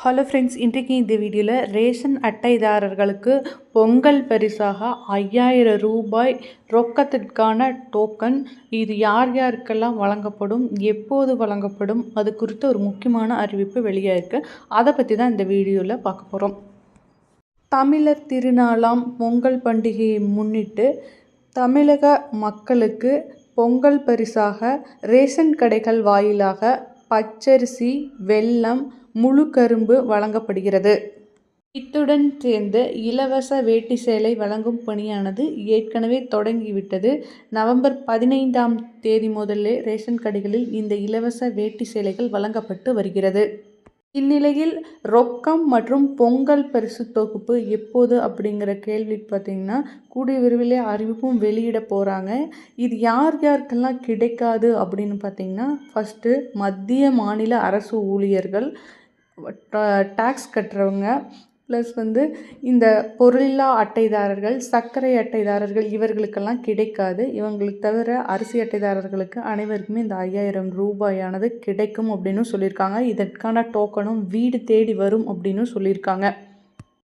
Hello friends, இன்றைக்கு இந்த வீடியோவில் ரேஷன் அட்டைதாரர்களுக்கு பொங்கல் பரிசாக 5000 ரூபாய் ரொக்கத்திற்கான டோக்கன் இது யார் யாருக்கெல்லாம் வழங்கப்படும், எப்போது வழங்கப்படும், அது குறித்து ஒரு முக்கியமான அறிவிப்பு வெளியாயிருக்கு. அதை பற்றி தான் இந்த வீடியோவில் பார்க்க போகிறோம். தமிழர் திருநாளாம் பொங்கல் பண்டிகையை முன்னிட்டு தமிழக மக்களுக்கு பொங்கல் பரிசாக ரேஷன் கடைகள் வாயிலாக பச்சரிசி, வெல்லம், முழு கரும்பு வழங்கப்படுகிறது. இத்துடன் சேர்ந்து இலவச வேட்டி சேலை வழங்கும் பணியானது ஏற்கனவே தொடங்கிவிட்டது. நவம்பர் 15ஆம் தேதி முதலே ரேஷன் கடைகளில் இந்த இலவச வேட்டி சேலைகள் வழங்கப்பட்டு வருகிறது. இந்நிலையில் ரொக்கம் மற்றும் பொங்கல் பரிசு தொகுப்பு எப்போது அப்படிங்கிற கேள்வி பார்த்திங்கன்னா, கூடிய விரைவிலே அறிவிப்பும் வெளியிட போகிறாங்க. இது யார் யாருக்கெல்லாம் கிடைக்காது அப்படின்னு பார்த்திங்கன்னா, ஃபஸ்ட்டு மத்திய மாநில அரசு ஊழியர்கள், டாக்ஸ் கட்டுறவங்க, ப்ளஸ் இந்த பொருளில்லா அட்டைதாரர்கள், சர்க்கரை அட்டைதாரர்கள் இவர்களுக்கெல்லாம் கிடைக்காது. இவங்களுக்கு தவிர அரிசி அட்டைதாரர்களுக்கு அனைவருக்குமே இந்த 5000 ரூபாயானது கிடைக்கும் அப்படின்னு சொல்லியிருக்காங்க. இதற்கான டோக்கனும் வீடு தேடி வரும் அப்படின்னு சொல்லியிருக்காங்க.